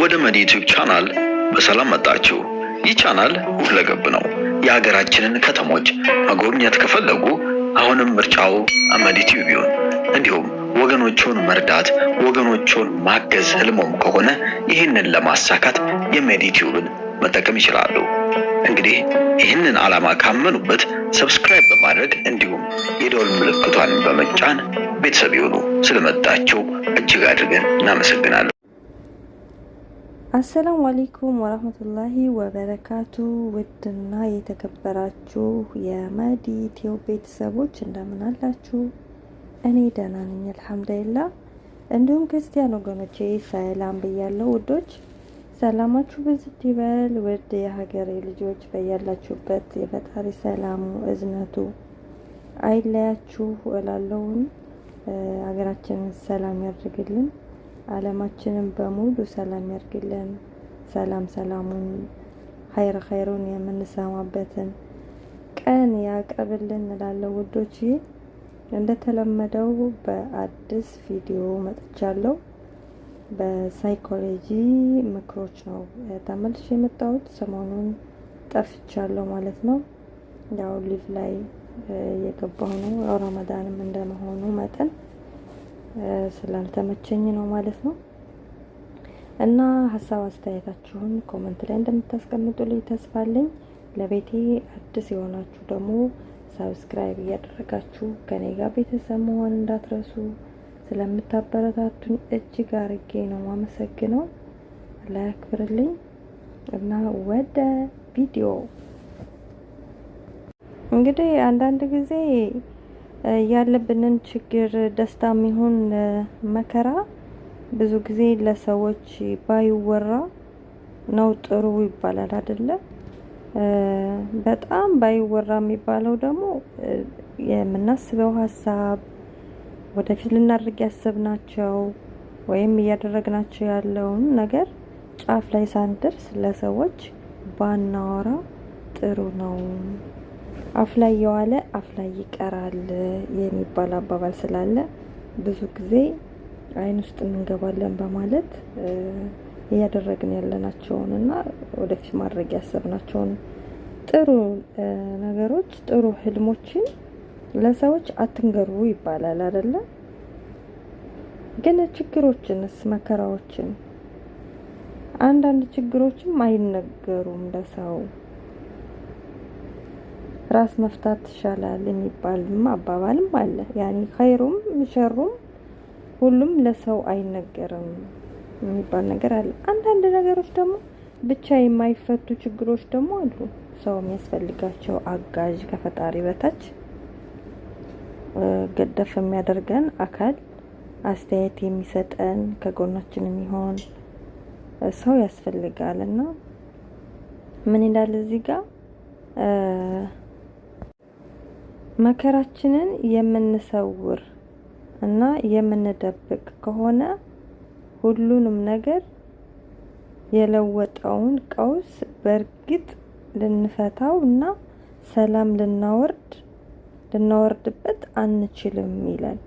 ወደ መዲ ዩቲዩብ ቻናል በሰላም መጣችሁ። ይህ ቻናል ሁለገብ ነው። የሀገራችንን ከተሞች መጎብኘት ከፈለጉ አሁንም ምርጫው መዲ ዩቲዩብ ይሁን። እንዲሁም ወገኖቹን መርዳት፣ ወገኖቹን ማገዝ ህልሞም ከሆነ ይህንን ለማሳካት የመዲ ዩቲዩብን መጠቀም ይችላሉ። እንግዲህ ይህንን ዓላማ ካመኑበት ሰብስክራይብ በማድረግ እንዲሁም የደወል ምልክቷን በመጫን ቤተሰብ ይሁኑ። ስለመጣችሁ እጅግ አድርገን እናመሰግናለን። አሰላሙ አለይኩም ወራህመቱላሂ ወበረካቱ። ውድና የተከበራችሁ የመዲ ዩቲዩብ ቤተሰቦች እንደምን አላችሁ? እኔ ደህና ነኝ አልሐምዱሊላህ። እንዲሁም ክርስቲያን ወገኖቼ ሰላም ብያለሁ። ውዶች ሰላማችሁ በዝት ይበል። ውድ የሀገሬ ልጆች በያላችሁበት የፈጣሪ ሰላሙ እዝነቱ አይለያችሁ እላለሁኝ። ሀገራችንን ሰላም ያድርግልን፣ ዓለማችንን በሙሉ ሰላም ያድርግልን። ሰላሙን ኸይሩን የምንሰማበትን ቀን ያቅርብልን እላለሁ ውዶች። እንደተለመደው በአዲስ ቪዲዮ መጥቻለሁ። በሳይኮሎጂ ምክሮች ነው ተመልሼ የመጣሁት። ሰሞኑን ጠፍቻለሁ ማለት ነው። ያው ሊቭ ላይ የገባሁ ነው። ያው ረመዳንም እንደመሆኑ መጠን ስላልተመቸኝ ነው ማለት ነው። እና ሀሳብ አስተያየታችሁን ኮሜንት ላይ እንደምታስቀምጡልኝ ተስፋ አለኝ። ለቤቴ አዲስ የሆናችሁ ደግሞ ሰብስክራይብ እያደረጋችሁ ከኔ ጋር ቤተሰብ መሆን እንዳትረሱ። ስለምታበረታቱኝ እጅግ አርጌ ነው ማመሰግነው። አላህ ያክብርልኝ። እና ወደ ቪዲዮ እንግዲህ አንዳንድ ጊዜ ያለብንን ችግር ደስታም ይሁን መከራ ብዙ ጊዜ ለሰዎች ባይወራ ነው ጥሩ ይባላል አይደለ? በጣም ባይወራ የሚባለው ደግሞ የምናስበው ሀሳብ ወደፊት ልናደርግ ያሰብናቸው ወይም እያደረግናቸው ያለውን ነገር ጫፍ ላይ ሳንደርስ ለሰዎች ባናወራ ጥሩ ነው። አፍ ላይ የዋለ አፍ ላይ ይቀራል የሚባል አባባል ስላለ ብዙ ጊዜ አይን ውስጥ እንገባለን በማለት እያደረግን ያለናቸውን እና ወደፊት ማድረግ ያሰብናቸውን ጥሩ ነገሮች፣ ጥሩ ህልሞችን ለሰዎች አትንገሩ ይባላል አይደለ? ግን ችግሮችንስ፣ መከራዎችን፣ አንዳንድ ችግሮችም አይነገሩም ለሰው። ራስ መፍታት ይሻላል የሚባልም አባባልም አለ። ያኒ ኸይሩም ሸሩም ሁሉም ለሰው አይነገርም የሚባል ነገር አለ። አንዳንድ ነገሮች ደግሞ ብቻ የማይፈቱ ችግሮች ደግሞ አሉ። ሰው የሚያስፈልጋቸው አጋዥ ከፈጣሪ በታች ገደፍ የሚያደርገን አካል፣ አስተያየት የሚሰጠን ከጎናችን የሚሆን ሰው ያስፈልጋልና ምን ይላል እዚህ ጋር መከራችንን የምንሰውር እና የምንደብቅ ከሆነ ሁሉንም ነገር የለወጠውን ቀውስ በእርግጥ ልንፈታው እና ሰላም ልናወርድበት አንችልም ይላል።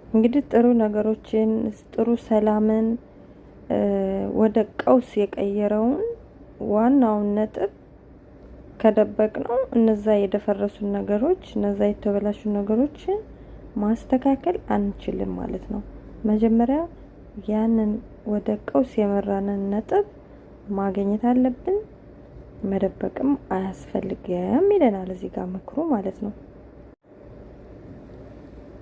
እንግዲህ ጥሩ ነገሮችን፣ ጥሩ ሰላምን ወደ ቀውስ የቀየረውን ዋናውን ነጥብ ከደበቅ ነው እነዛ የደፈረሱ ነገሮች፣ እነዛ የተበላሹ ነገሮችን ማስተካከል አንችልም ማለት ነው። መጀመሪያ ያንን ወደ ቀውስ የመራንን ነጥብ ማግኘት አለብን። መደበቅም አያስፈልግም ይለናል እዚህ ጋር ምክሩ ማለት ነው።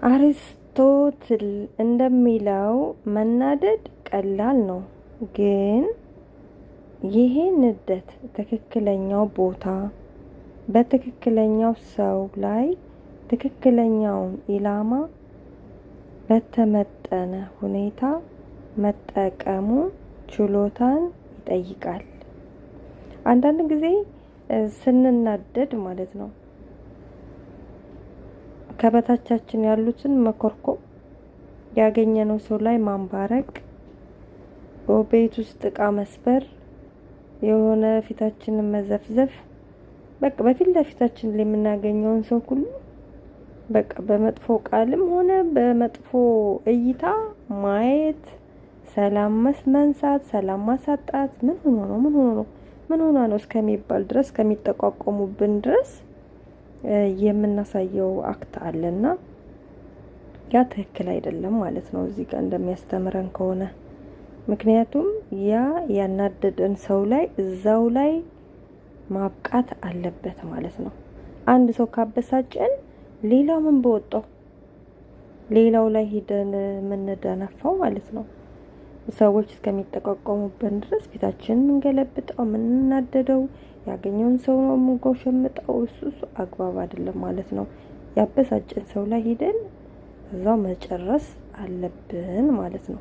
አሪስቶትል እንደሚለው መናደድ ቀላል ነው፣ ግን ይሄ ንደት ትክክለኛው ቦታ በትክክለኛው ሰው ላይ ትክክለኛውን ኢላማ በተመጠነ ሁኔታ መጠቀሙ ችሎታን ይጠይቃል። አንዳንድ ጊዜ ስንናደድ ማለት ነው ከበታቻችን ያሉትን መኮርኮም፣ ያገኘነው ሰው ላይ ማንባረቅ፣ በቤት ውስጥ እቃ መስበር፣ የሆነ ፊታችንን መዘፍዘፍ፣ በቃ በፊት ለፊታችን ላይ የምናገኘውን ሰው ሁሉ በቃ በመጥፎ ቃልም ሆነ በመጥፎ እይታ ማየት፣ ሰላም መንሳት፣ ሰላም ማሳጣት ምን ሆኖ ነው እስከሚባል ድረስ ከሚጠቋቆሙብን ድረስ የምናሳየው አክት አለና ያ ትክክል አይደለም ማለት ነው እዚህ ጋር እንደሚያስተምረን ከሆነ። ምክንያቱም ያ ያናደደን ሰው ላይ እዛው ላይ ማብቃት አለበት ማለት ነው። አንድ ሰው ካበሳጨን ሌላው ምን በወጣው ሌላው ላይ ሄደን የምንደነፋው ማለት ነው። ሰዎች እስከሚጠቋቆሙብን ድረስ ፊታችንን የምንገለብጠው የምንናደደው ያገኘውን ሰው ነው የምንጎሸምጠው እሱ አግባብ አይደለም ማለት ነው። ያበሳጨን ሰው ላይ ሄደን እዛው መጨረስ አለብን ማለት ነው።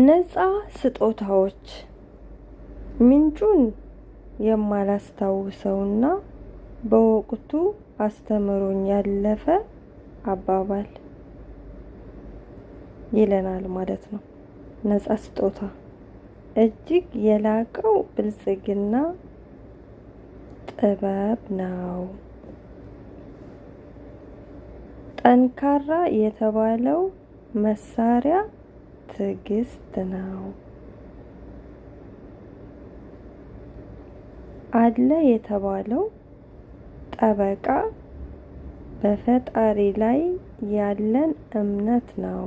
ነፃ ስጦታዎች ምንጩን የማላስታውሰውና በወቅቱ አስተምሮኝ ያለፈ አባባል ይለናል ማለት ነው። ነፃ ስጦታ እጅግ የላቀው ብልጽግና ጥበብ ነው። ጠንካራ የተባለው መሳሪያ ትዕግስት ነው። አለ የተባለው ጠበቃ በፈጣሪ ላይ ያለን እምነት ነው።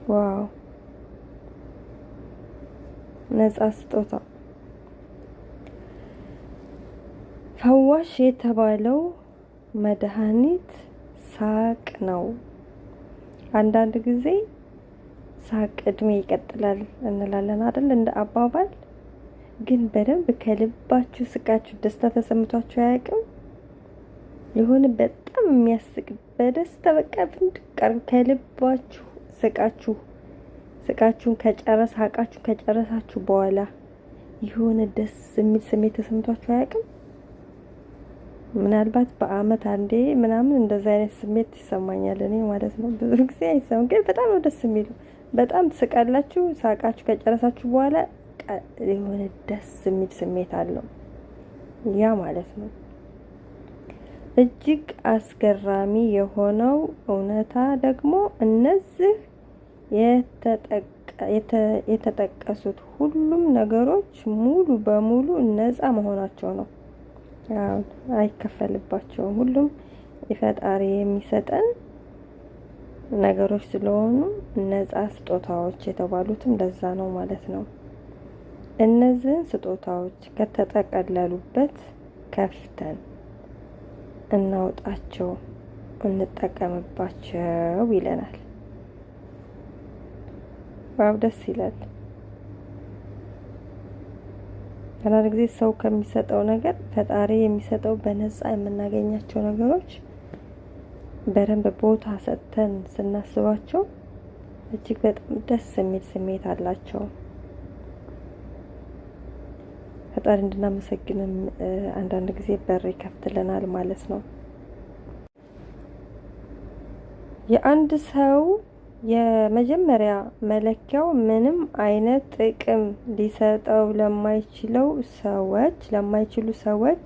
ዋው! ነፃ ስጦታ ፈዋሽ የተባለው መድኃኒት ሳቅ ነው። አንዳንድ ጊዜ ሳቅ እድሜ ይቀጥላል እንላለን አይደል? እንደ አባባል ግን በደንብ ከልባችሁ ስቃችሁ ደስታ ተሰምቷችሁ አያውቅም? የሆነ በጣም የሚያስቅ በደስታ በቃ ብንድቀር ከልባችሁ ስቃችሁን ከጨረሳችሁ በኋላ የሆነ ደስ የሚል ስሜት ተሰምቷችሁ አያውቅም? ምናልባት በአመት አንዴ ምናምን እንደዛ አይነት ስሜት ይሰማኛል እኔ ማለት ነው። ብዙ ጊዜ አይሰማም፣ ግን በጣም ነው ደስ የሚለው። በጣም ትስቃላችሁ። ሳቃችሁ ከጨረሳችሁ በኋላ የሆነ ደስ የሚል ስሜት አለው ያ ማለት ነው። እጅግ አስገራሚ የሆነው እውነታ ደግሞ እነዚህ የተጠቀሱት ሁሉም ነገሮች ሙሉ በሙሉ ነፃ መሆናቸው ነው። አይከፈልባቸውም። ሁሉም የፈጣሪ የሚሰጠን ነገሮች ስለሆኑ ነፃ ስጦታዎች የተባሉትም ለዛ ነው ማለት ነው። እነዚህን ስጦታዎች ከተጠቀለሉበት ከፍተን እናውጣቸው፣ እንጠቀምባቸው ይለናል። ዋው ደስ ይላል። አንዳንድ ጊዜ ሰው ከሚሰጠው ነገር ፈጣሪ የሚሰጠው በነፃ የምናገኛቸው ነገሮች በደንብ ቦታ ሰጥተን ስናስባቸው እጅግ በጣም ደስ የሚል ስሜት አላቸው። ፈጣሪ እንድናመሰግንም አንዳንድ ጊዜ በር ይከፍትልናል ማለት ነው። የአንድ ሰው የመጀመሪያ መለኪያው ምንም አይነት ጥቅም ሊሰጠው ለማይችሉ ሰዎች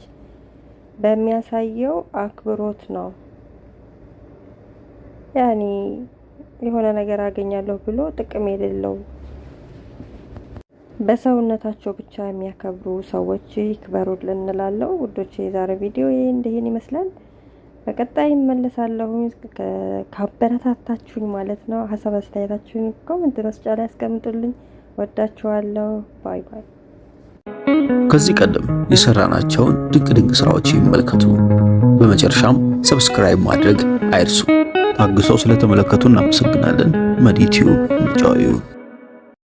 በሚያሳየው አክብሮት ነው። ያኔ የሆነ ነገር አገኛለሁ ብሎ ጥቅም የሌለው በሰውነታቸው ብቻ የሚያከብሩ ሰዎች ይክበሩልን እንላለን። ውዶቼ የዛሬ ቪዲዮ ይሄን ይመስላል። በቀጣይ እመለሳለሁ። ካበረታታችሁኝ ማለት ነው። ሀሳብ አስተያየታችሁን ኮሜንት መስጫ ላይ አስቀምጡልኝ። ወዳችኋለሁ። ባይ ባይ። ከዚህ ቀደም የሰራናቸውን ድንቅ ስራዎች ይመልከቱ። በመጨረሻም ሰብስክራይብ ማድረግ አይርሱ። ታግሰው ስለተመለከቱ እናመሰግናለን። መዲ ቲዩብ ምርጫው